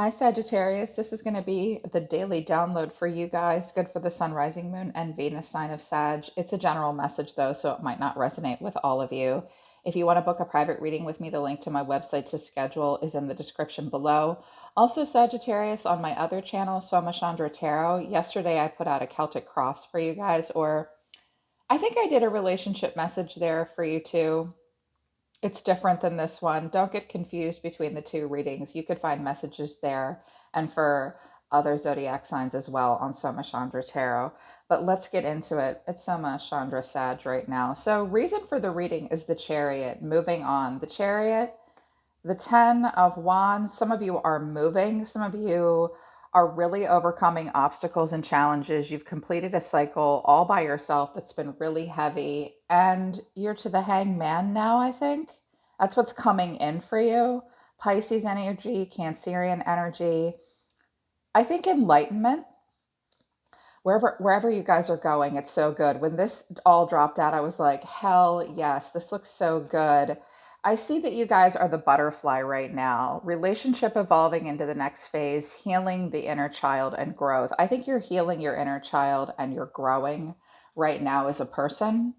Hi, Sagittarius. This is going to be the daily download for you guys. Good for the sun, rising moon, and Venus sign of Sag. It's a general message, though, so it might not resonate with all of you. If you want to book a private reading with me, the link to my website to schedule is in the description below. Also, Sagittarius, on my other channel, Soma Chandra Tarot, yesterday I put out a Celtic cross for you guys, or I think I did a relationship message there for you too. It's different than this one. Don't get confused between the two readings. You could find messages there and for other zodiac signs as well on Soma Chandra Tarot. But let's get into it. It's Soma Chandra Sag right now. So, reason for the reading is the Chariot. Moving on. The Chariot, the 10 of Wands. Some of you are moving, some of you are really overcoming obstacles and challenges. You've completed a cycle all by yourself that's been really heavy, and you're to the Hangman now, I think. That's what's coming in for you. Pisces energy, Cancerian energy. I think enlightenment. Wherever you guys are going, it's so good. When this all dropped out, I was like, hell yes, this looks so good. I see that you guys are the butterfly right now. Relationship evolving into the next phase, healing the inner child and growth. I think you're healing your inner child and you're growing right now as a person.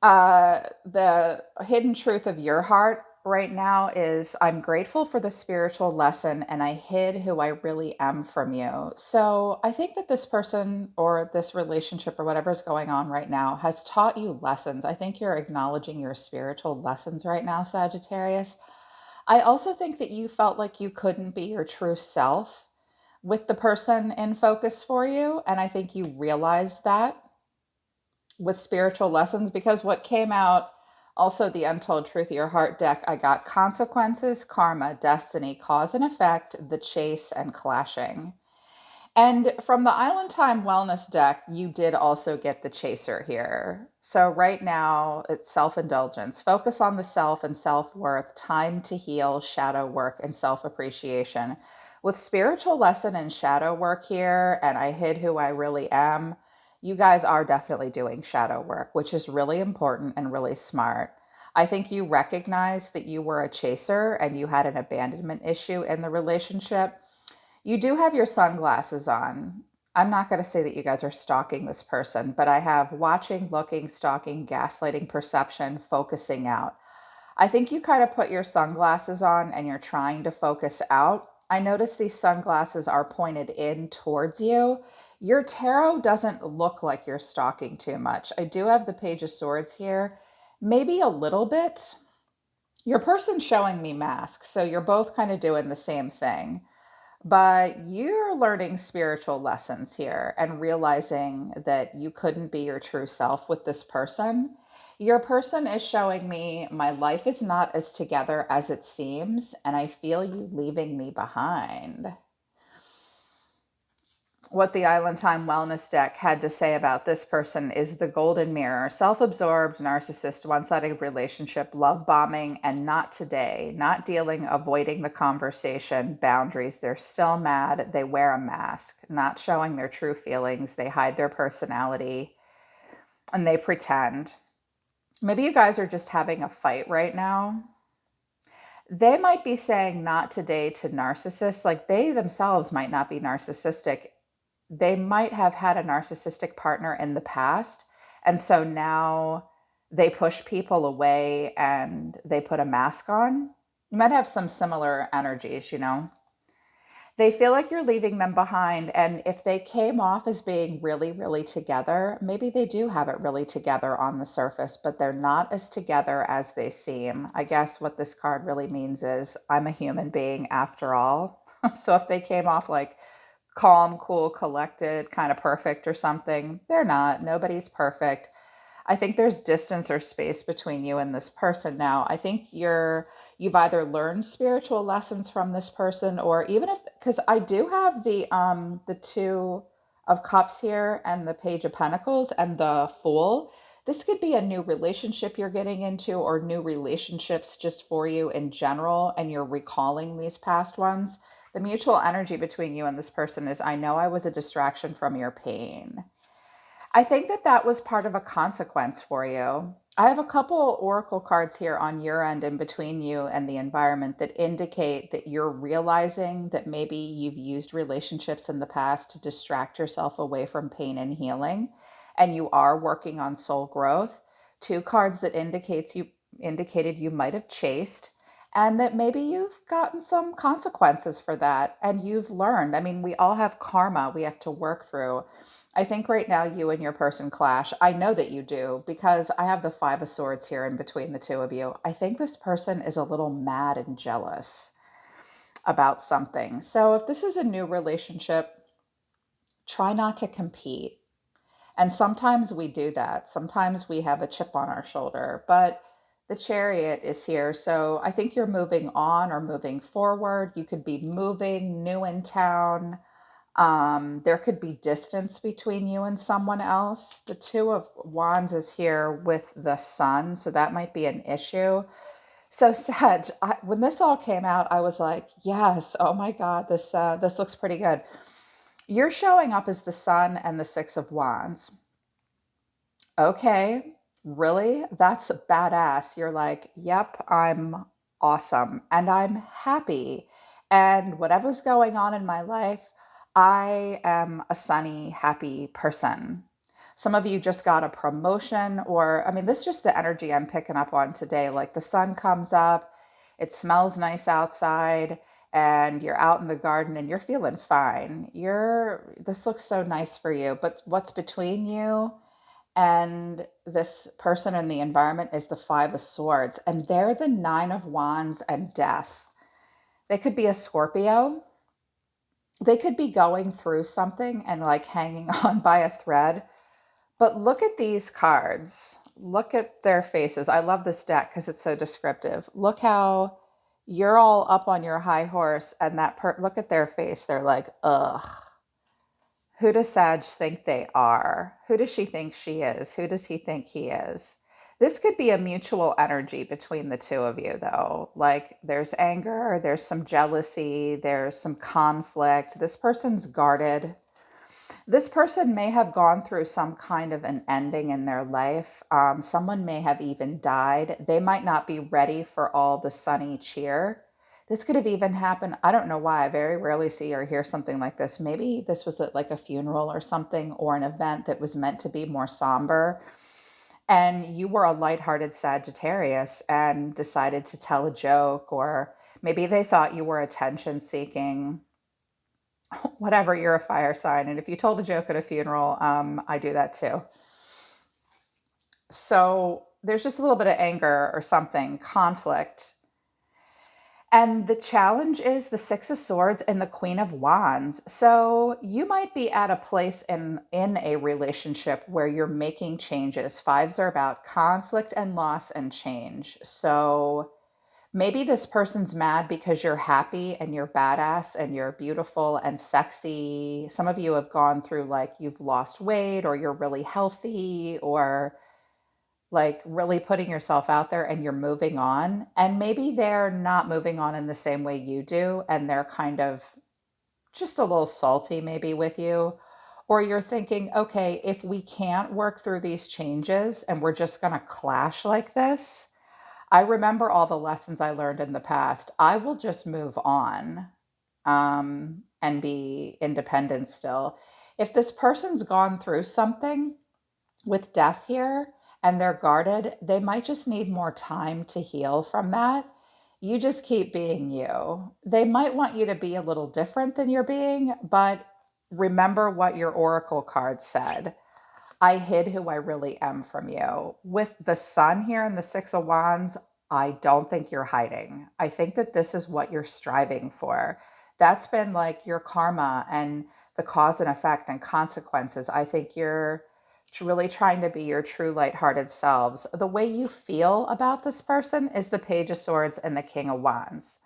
The hidden truth of your heart right now is I'm grateful for the spiritual lesson and I hid who I really am from you. So I think that this person or this relationship or whatever is going on right now has taught you lessons. I think you're acknowledging your spiritual lessons right now, Sagittarius. I also think that you felt like you couldn't be your true self with the person in focus for you. And I think you realized that with spiritual lessons, because what came out, also the untold truth of your heart deck, I got consequences, karma, destiny, cause and effect, the chase, and clashing. And from the Island Time Wellness deck, you did also get the chaser here. So right now, it's self-indulgence. Focus on the self and self-worth, time to heal, shadow work, and self-appreciation. With spiritual lesson and shadow work here, and I hid who I really am, you guys are definitely doing shadow work, which is really important and really smart. I think you recognize that you were a chaser and you had an abandonment issue in the relationship. You do have your sunglasses on. I'm not going to say that you guys are stalking this person, but I have watching, looking, stalking, gaslighting, perception, focusing out. I think you kind of put your sunglasses on and you're trying to focus out. I notice these sunglasses are pointed in towards you. Your tarot doesn't look like you're stalking too much. I do have the Page of Swords here, maybe a little bit. Your person's showing me masks, so you're both kind of doing the same thing. But you're learning spiritual lessons here and realizing that you couldn't be your true self with this person. Your person is showing me my life is not as together as it seems, and I feel you leaving me behind. What the Island Time Wellness deck had to say about this person is the golden mirror, self absorbed, narcissist, one sided relationship, love bombing, and not today, not dealing, avoiding the conversation, boundaries. They're still mad. They wear a mask, not showing their true feelings. They hide their personality and they pretend. Maybe you guys are just having a fight right now. They might be saying not today to narcissists, like they themselves might not be narcissistic. They might have had a narcissistic partner in the past. And so now they push people away and they put a mask on. You might have some similar energies, you know? They feel like you're leaving them behind. And if they came off as being really, really together, maybe they do have it really together on the surface, but they're not as together as they seem. I guess what this card really means is I'm a human being after all. So if they came off like calm, cool, collected, kind of perfect or something. They're not. Nobody's perfect. I think there's distance or space between you and this person now. I think you've either learned spiritual lessons from this person, or even if, because I do have the two of cups here and the page of pentacles and the fool. This could be a new relationship you're getting into or new relationships just for you in general, and you're recalling these past ones. The mutual energy between you and this person is I know I was a distraction from your pain. I think that that was part of a consequence for you. I have a couple oracle cards here on your end and between you and the environment that indicate that you're realizing that maybe you've used relationships in the past to distract yourself away from pain and healing, and you are working on soul growth. Two cards that indicated you might have chased, and that maybe you've gotten some consequences for that and you've learned. I mean, we all have karma we have to work through. I think right now you and your person clash. I know that you do because I have the Five of Swords here in between the two of you. I think this person is a little mad and jealous about something. So if this is a new relationship, try not to compete. And sometimes we do that. Sometimes we have a chip on our shoulder, but the chariot is here. So I think you're moving on or moving forward. You could be moving, new in town. There could be distance between you and someone else. The Two of Wands is here with the Sun, so that might be an issue. So, Sag, when this all came out, I was like, yes, oh my God, this looks pretty good. You're showing up as the Sun and the Six of Wands. Okay, really? That's badass. You're like, yep, I'm awesome and I'm happy. And whatever's going on in my life, I am a sunny, happy person. Some of you just got a promotion, or I mean, this is just the energy I'm picking up on today. Like the sun comes up, it smells nice outside, and you're out in the garden and you're feeling fine. This looks so nice for you. But what's between you and this person in the environment is the Five of Swords, and they're the Nine of Wands and Death. They could be a Scorpio. They could be going through something and like hanging on by a thread. But look at these cards. Look at their faces. I love this deck because it's so descriptive. Look how you're all up on your high horse, and look at their face. They're like, ugh. Who does Sag think they are? Who does she think she is? Who does he think he is? This could be a mutual energy between the two of you, though. Like there's anger, there's some jealousy, there's some conflict. This person's guarded. This person may have gone through some kind of an ending in their life. Someone may have even died. They might not be ready for all the sunny cheer. This could have even happened. I don't know why. I very rarely see or hear something like this. Maybe this was at like a funeral or something, or an event that was meant to be more somber. And you were a lighthearted Sagittarius and decided to tell a joke, or maybe they thought you were attention seeking. Whatever, you're a fire sign. And if you told a joke at a funeral, I do that too. So there's just a little bit of anger or something, conflict. And the challenge is the Six of Swords and the Queen of Wands. So you might be at a place in a relationship where you're making changes. Fives are about conflict and loss and change. So maybe this person's mad because you're happy and you're badass and you're beautiful and sexy. Some of you have gone through like you've lost weight or you're really healthy or like really putting yourself out there and you're moving on. And maybe they're not moving on in the same way you do. And they're kind of just a little salty maybe with you. Or you're thinking, okay, if we can't work through these changes and we're just going to clash like this, I remember all the lessons I learned in the past. I will just move on and be independent still. If this person's gone through something with death here and they're guarded, they might just need more time to heal from that. You just keep being you. They might want you to be a little different than you're being, but remember what your oracle card said. I hid who I really am from you. With the sun here and the Six of Wands, I don't think you're hiding. I think that this is what you're striving for. That's been like your karma and the cause and effect and consequences. I think you're really trying to be your true lighthearted selves. The way you feel about this person is the Page of Swords and the King of Wands.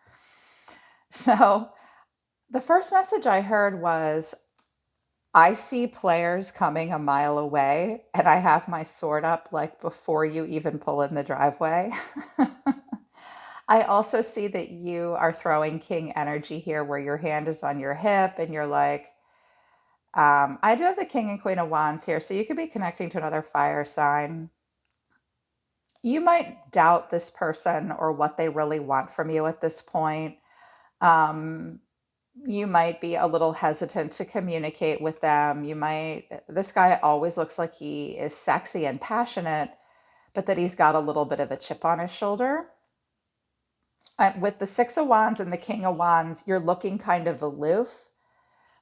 So the first message I heard was, I see players coming a mile away, and I have my sword up like before you even pull in the driveway. I also see that you are throwing king energy here where your hand is on your hip and you're like, I do have the King and Queen of Wands here, so you could be connecting to another fire sign. You might doubt this person or what they really want from you at this point. Um, you might be a little hesitant to communicate with them. This guy always looks like he is sexy and passionate, but that he's got a little bit of a chip on his shoulder. With the Six of Wands and the King of Wands, you're looking kind of aloof,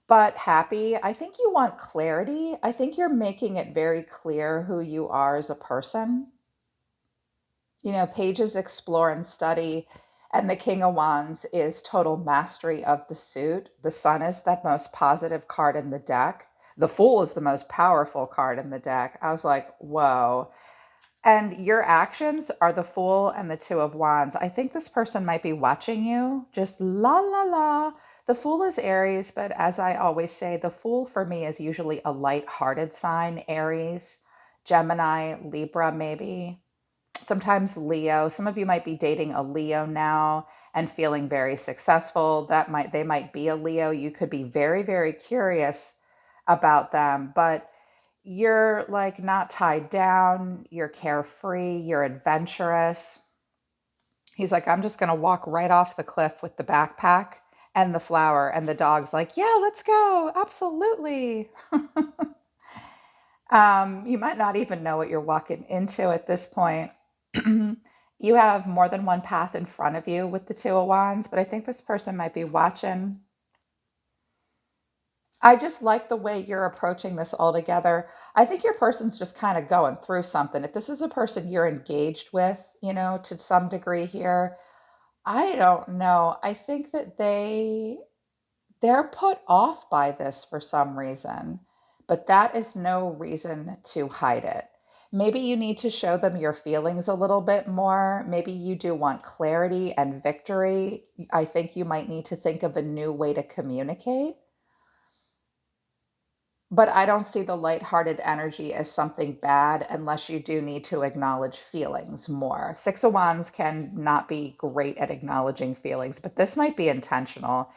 but happy. I think you want clarity. I think you're making it very clear who you are as a person. Pages explore and study, and the King of Wands is total mastery of the suit. The Sun is the most positive card in the deck. The Fool is the most powerful card in the deck. I was like, whoa. And your actions are the Fool and the Two of Wands. I think this person might be watching you. Just la la la. The Fool is Aries, but as I always say, the Fool for me is usually a light-hearted sign. Aries, Gemini, Libra, maybe. Sometimes Leo. Some of you might be dating a Leo now and feeling very successful. They might be a Leo. You could be very, very curious about them, but you're like not tied down, you're carefree, you're adventurous. He's like, I'm just going to walk right off the cliff with the backpack and the flower, and the dog's like, yeah, let's go. Absolutely. You might not even know what you're walking into at this point. You have more than one path in front of you with the Two of Wands, but I think this person might be watching. I just like the way you're approaching this altogether. I think your person's just kind of going through something. If this is a person you're engaged with, to some degree here, I don't know. I think that they're put off by this for some reason, but that is no reason to hide it. Maybe you need to show them your feelings a little bit more. Maybe you do want clarity and victory. I think you might need to think of a new way to communicate. But I don't see the lighthearted energy as something bad unless you do need to acknowledge feelings more. Six of Wands can not be great at acknowledging feelings, but this might be intentional.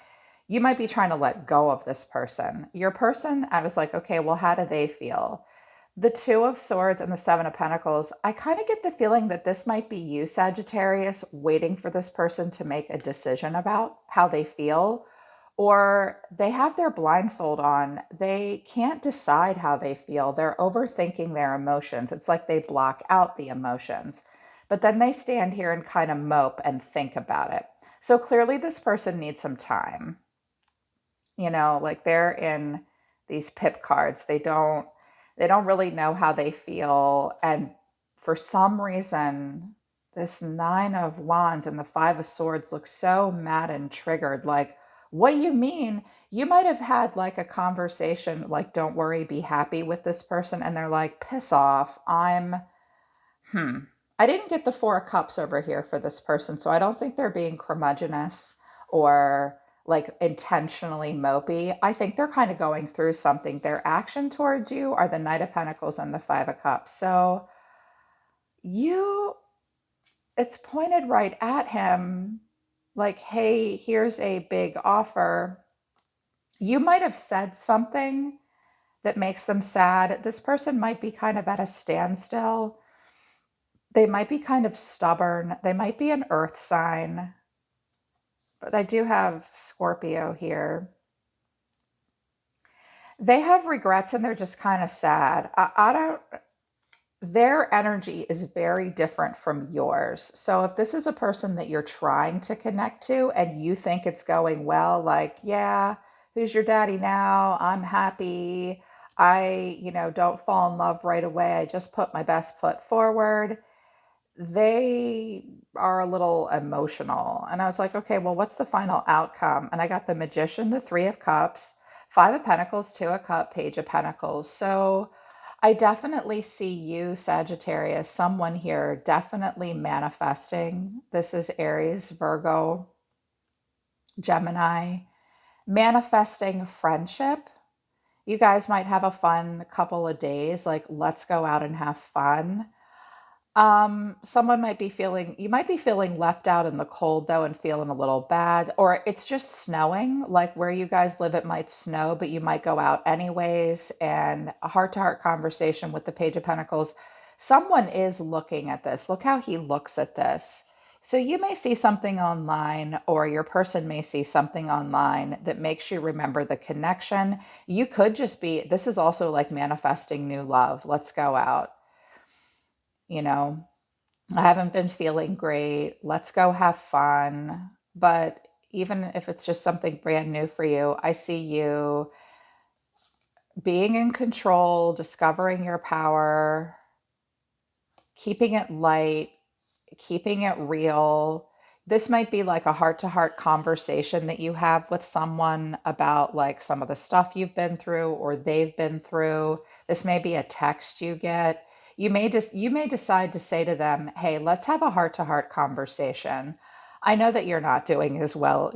You might be trying to let go of this person. Your person, I was like, okay, well, how do they feel? The Two of Swords and the Seven of Pentacles, I kind of get the feeling that this might be you, Sagittarius, waiting for this person to make a decision about how they feel, or they have their blindfold on. They can't decide how they feel. They're overthinking their emotions. It's like they block out the emotions. But then they stand here and kind of mope and think about it. So clearly, this person needs some time. Like they're in these pip cards. They don't really know how they feel, and for some reason this Nine of Wands and the Five of Swords look so mad and triggered. Like, what do you mean? You might have had like a conversation like, don't worry, be happy with this person, and they're like, piss off. Hmm. I didn't get the Four of Cups over here for this person, so I don't think they're being curmudgeonous or like intentionally mopey. I think they're kind of going through something. Their action towards you are the Knight of Pentacles and the Five of Cups. So you, it's pointed right at him like, hey, here's a big offer. You might have said something that makes them sad. This person might be kind of at a standstill. They might be kind of stubborn. They might be an earth sign, but I do have Scorpio here. They have regrets and they're just kind of sad. I don't, their energy is very different from yours. So if this is a person that you're trying to connect to and you think it's going well, like, yeah, who's your daddy now? I'm happy. I don't fall in love right away. I just put my best foot forward. They are a little emotional. And I was like, okay, well, what's the final outcome? And I got the Magician, the Three of Cups, Five of Pentacles, Two of Cups, Page of Pentacles. So I definitely see you, Sagittarius, someone here definitely manifesting. This is Aries, Virgo, Gemini, manifesting friendship. You guys might have a fun couple of days, like, let's go out and have fun. Someone might be feeling, you might be feeling left out in the cold though and feeling a little bad, or it's just snowing. Like where you guys live, it might snow, but you might go out anyways. And a heart to heart conversation with the Page of Pentacles. Someone is looking at this. Look how he looks at this. So you may see something online, or your person may see something online that makes you remember the connection. You could just be, this is also like manifesting new love. Let's go out, you know. I haven't been feeling great. Let's go have fun. But even if it's just something brand new for you, I see you being in control, discovering your power, keeping it light, keeping it real. This might be like a heart to heart conversation that you have with someone about like some of the stuff you've been through or they've been through. This may be a text you get. You may decide to say to them, "Hey, let's have a heart to heart conversation. I know that you're not doing as well,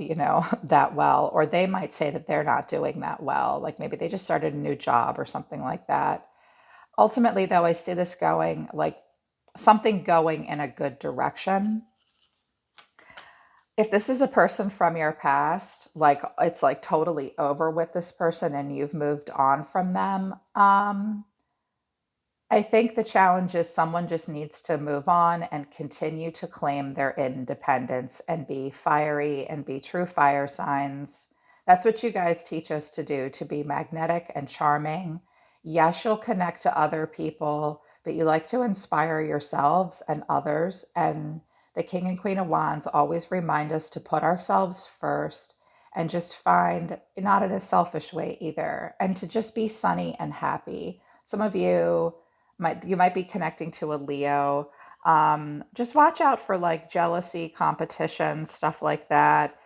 that well." Or they might say that they're not doing that well. Like maybe they just started a new job or something like that. Ultimately, though, I see this going like something going in a good direction. If this is a person from your past, like it's like totally over with this person and you've moved on from them, I think the challenge is someone just needs to move on and continue to claim their independence and be fiery and be true fire signs. That's what you guys teach us to do, to be magnetic and charming. Yes, you'll connect to other people, but you like to inspire yourselves and others. And the King and Queen of Wands always remind us to put ourselves first and just find, not in a selfish way either, and to just be sunny and happy. Some of you might be connecting to a Leo. Just watch out for like jealousy, competition, stuff like that.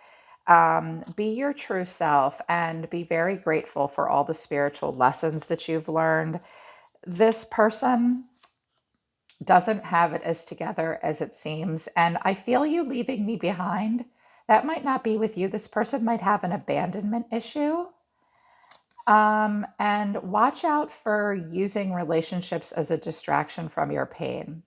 Be your true self and be very grateful for all the spiritual lessons that you've learned. This person doesn't have it as together as it seems, and I feel you leaving me behind. That might not be with you. This person might have an abandonment issue. And watch out for using relationships as a distraction from your pain.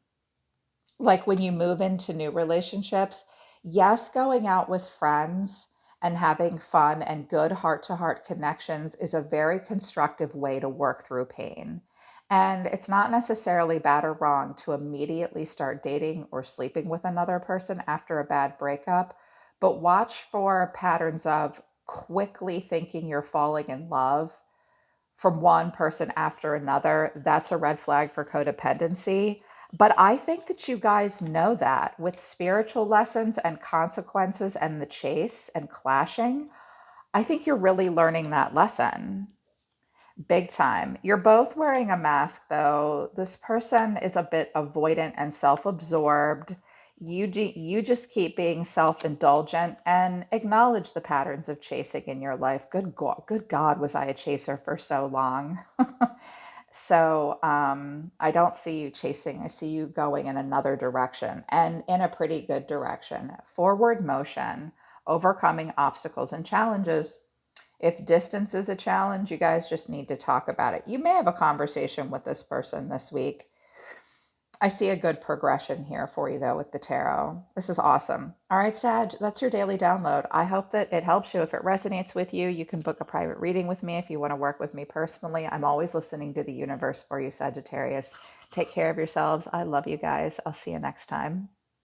Like when you move into new relationships, yes, going out with friends and having fun and good heart to heart connections is a very constructive way to work through pain. And it's not necessarily bad or wrong to immediately start dating or sleeping with another person after a bad breakup, but watch for patterns of quickly thinking you're falling in love from one person after another. That's a red flag for codependency. But I think that you guys know that with spiritual lessons and consequences and the chase and clashing. I think you're really learning that lesson big time. You're both wearing a mask, though. This person is a bit avoidant and self absorbed. You just keep being self indulgent and acknowledge the patterns of chasing in your life. Good God, was I a chaser for so long? So I don't see you chasing. I see you going in another direction and in a pretty good direction. Forward motion, overcoming obstacles and challenges. If distance is a challenge, you guys just need to talk about it. You may have a conversation with this person this week. I see a good progression here for you, though, with the tarot. This is awesome. All right, Sag, that's your daily download. I hope that it helps you. If it resonates with you, you can book a private reading with me if you want to work with me personally. I'm always listening to the universe for you, Sagittarius. Take care of yourselves. I love you guys. I'll see you next time.